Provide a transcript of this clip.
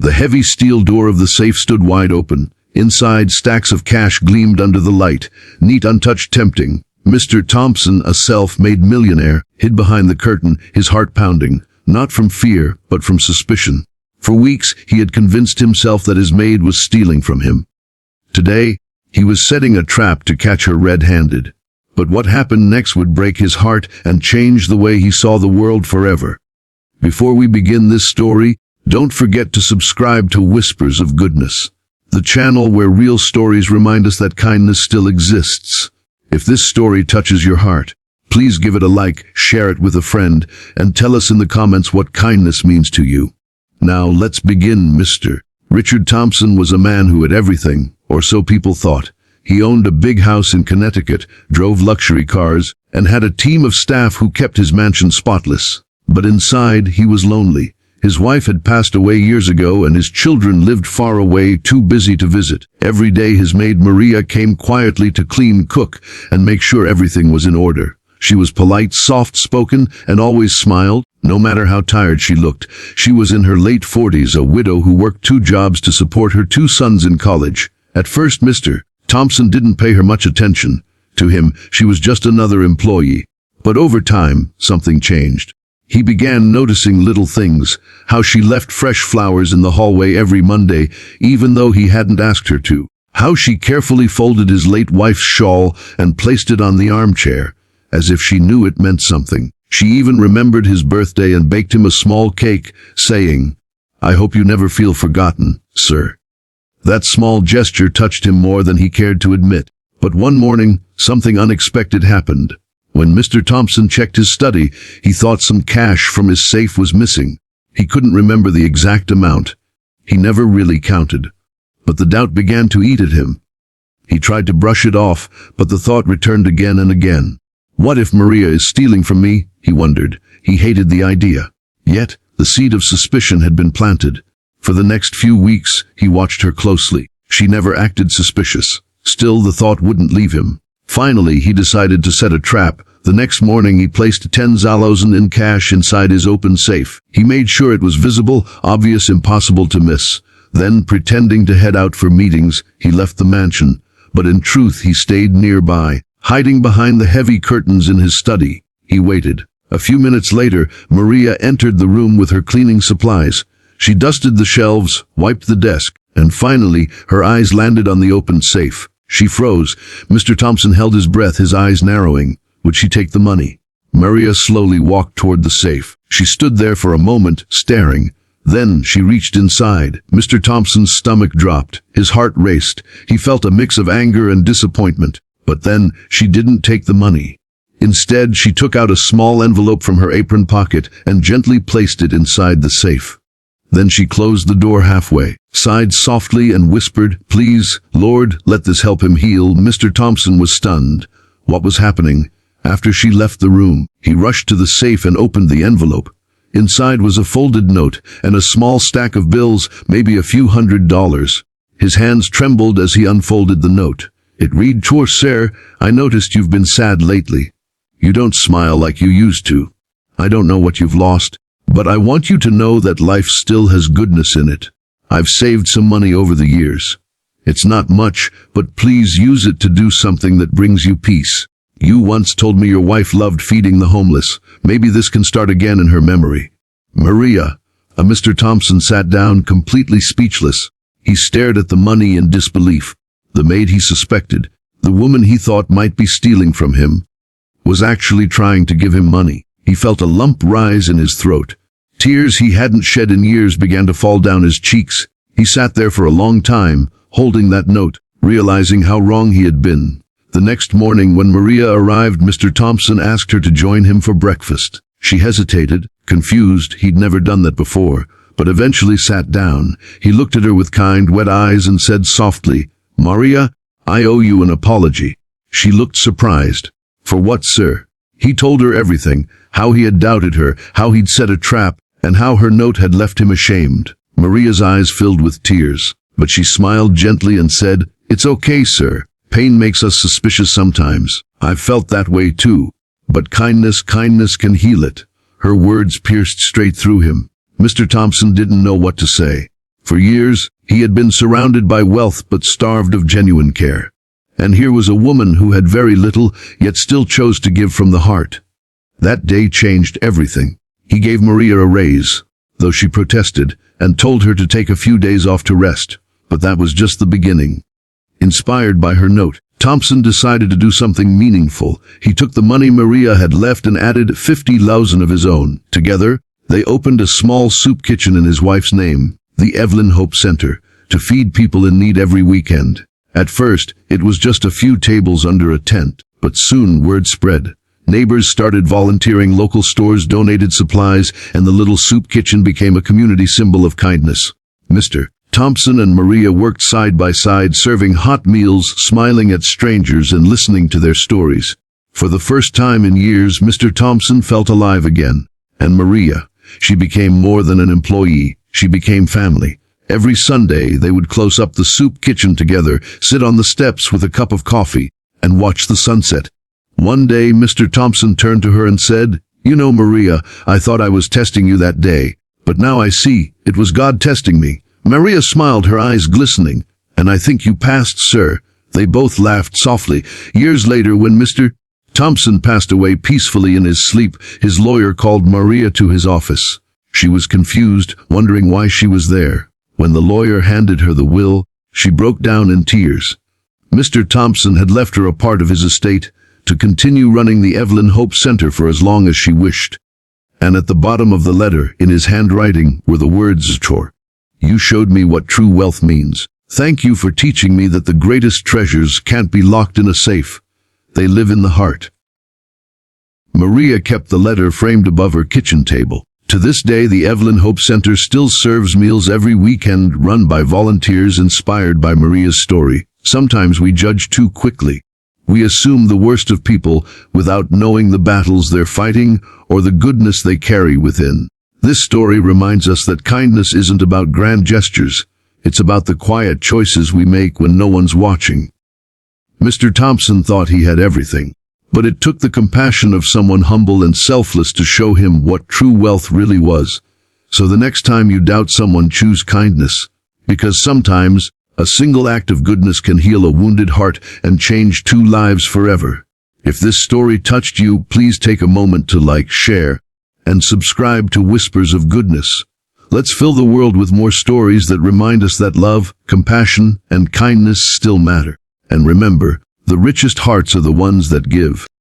The heavy steel door of the safe stood wide open. Inside, stacks of cash gleamed under the light, neat, untouched, tempting. Mr. Thompson, a self-made millionaire, hid behind the curtain, his heart pounding, not from fear, but from suspicion. For weeks, he had convinced himself that his maid was stealing from him. Today, he was setting a trap to catch her red-handed. But what happened next would break his heart and change the way he saw the world forever. Before we begin this story, don't forget to subscribe to Whispers of Goodness, the channel where real stories remind us that kindness still exists. If this story touches your heart, please give it a like, share it with a friend, and tell us in the comments what kindness means to you. Now let's begin. Mr. Richard Thompson was a man who had everything, or so people thought. He owned a big house in Connecticut, drove luxury cars, and had a team of staff who kept his mansion spotless. But inside, he was lonely. His wife had passed away years ago, and his children lived far away, too busy to visit. Every day his maid Maria came quietly to clean, cook, and make sure everything was in order. She was polite, soft-spoken, and always smiled, no matter how tired she looked. She was in her late 40s, a widow who worked 2 jobs to support her 2 sons in college. At first, Mr. Thompson didn't pay her much attention. To him, she was just another employee. But over time, something changed. He began noticing little things, how she left fresh flowers in the hallway every Monday, even though he hadn't asked her to. How she carefully folded his late wife's shawl and placed it on the armchair, as if she knew it meant something. She even remembered his birthday and baked him a small cake, saying, "I hope you never feel forgotten, sir." That small gesture touched him more than he cared to admit. But one morning, something unexpected happened. When Mr. Thompson checked his study, he thought some cash from his safe was missing. He couldn't remember the exact amount. He never really counted. But the doubt began to eat at him. He tried to brush it off, but the thought returned again and again. What if Maria is stealing from me? He wondered. He hated the idea. Yet, the seed of suspicion had been planted. For the next few weeks, he watched her closely. She never acted suspicious. Still, the thought wouldn't leave him. Finally, he decided to set a trap. The next morning, he placed 10,000 in cash inside his open safe. He made sure it was visible, obvious, impossible to miss. Then, pretending to head out for meetings, he left the mansion. But in truth, he stayed nearby, hiding behind the heavy curtains in his study. He waited. A few minutes later, Maria entered the room with her cleaning supplies. She dusted the shelves, wiped the desk, and finally, her eyes landed on the open safe. She froze. Mr. Thompson held his breath, his eyes narrowing. Would she take the money? Maria slowly walked toward the safe. She stood there for a moment, staring. Then she reached inside. Mr. Thompson's stomach dropped. His heart raced. He felt a mix of anger and disappointment. But then, she didn't take the money. Instead, she took out a small envelope from her apron pocket and gently placed it inside the safe. Then she closed the door halfway, sighed softly and whispered, "Please, Lord, let this help him heal." Mr. Thompson was stunned. What was happening? After she left the room, he rushed to the safe and opened the envelope. Inside was a folded note and a small stack of bills, maybe a few $100s. His hands trembled as he unfolded the note. It read, "Dear sir, I noticed you've been sad lately. You don't smile like you used to. I don't know what you've lost, but I want you to know that life still has goodness in it. I've saved some money over the years. It's not much, but please use it to do something that brings you peace. You once told me your wife loved feeding the homeless. Maybe this can start again in her memory." Maria. Mr. Thompson sat down, completely speechless. He stared at the money in disbelief. The maid he suspected, the woman he thought might be stealing from him, was actually trying to give him money. He felt a lump rise in his throat. Tears he hadn't shed in years began to fall down his cheeks. He sat there for a long time, holding that note, realizing how wrong he had been. The next morning, when Maria arrived, Mr. Thompson asked her to join him for breakfast. She hesitated, confused. He'd never done that before, but eventually sat down. He looked at her with kind, wet eyes and said softly, "Maria, I owe you an apology." She looked surprised. "For what, sir?" He told her everything, how he had doubted her, how he'd set a trap, and how her note had left him ashamed. Maria's eyes filled with tears, but she smiled gently and said, "It's okay, sir. Pain makes us suspicious sometimes. I've felt that way too. But kindness can heal it." Her words pierced straight through him. Mr. Thompson didn't know what to say. For years, he had been surrounded by wealth but starved of genuine care. And here was a woman who had very little, yet still chose to give from the heart. That day changed everything. He gave Maria a raise, though she protested, and told her to take a few days off to rest. But that was just the beginning. Inspired by her note, Thompson decided to do something meaningful. He took the money Maria had left and added 50,000 of his own. Together, they opened a small soup kitchen in his wife's name, the Evelyn Hope Center, to feed people in need every weekend. At first, it was just a few tables under a tent, but soon word spread. Neighbors started volunteering, local stores donated supplies, and the little soup kitchen became a community symbol of kindness. Mr. Thompson and Maria worked side by side, serving hot meals, smiling at strangers, and listening to their stories. For the first time in years, Mr. Thompson felt alive again. And Maria, she became more than an employee. She became family. Every Sunday, they would close up the soup kitchen together, sit on the steps with a cup of coffee, and watch the sunset. One day, Mr. Thompson turned to her and said, "You know, Maria, I thought I was testing you that day, but now I see it was God testing me." Maria smiled, her eyes glistening. "And I think you passed, sir." They both laughed softly. Years later, when Mr. Thompson passed away peacefully in his sleep, his lawyer called Maria to his office. She was confused, wondering why she was there. When the lawyer handed her the will, she broke down in tears. Mr. Thompson had left her a part of his estate to continue running the Evelyn Hope Center for as long as she wished. And at the bottom of the letter, in his handwriting, were the words, "Chor, you showed me what true wealth means. Thank you for teaching me that the greatest treasures can't be locked in a safe. They live in the heart." Maria kept the letter framed above her kitchen table. To this day, the Evelyn Hope Center still serves meals every weekend, run by volunteers inspired by Maria's story. Sometimes we judge too quickly. We assume the worst of people without knowing the battles they're fighting or the goodness they carry within. This story reminds us that kindness isn't about grand gestures. It's about the quiet choices we make when no one's watching. Mr. Thompson thought he had everything, but it took the compassion of someone humble and selfless to show him what true wealth really was. So the next time you doubt someone, choose kindness, because sometimes a single act of goodness can heal a wounded heart and change two lives forever. If this story touched you, please take a moment to like, share, and subscribe to Whispers of Goodness. Let's fill the world with more stories that remind us that love, compassion, and kindness still matter. And remember, the richest hearts are the ones that give.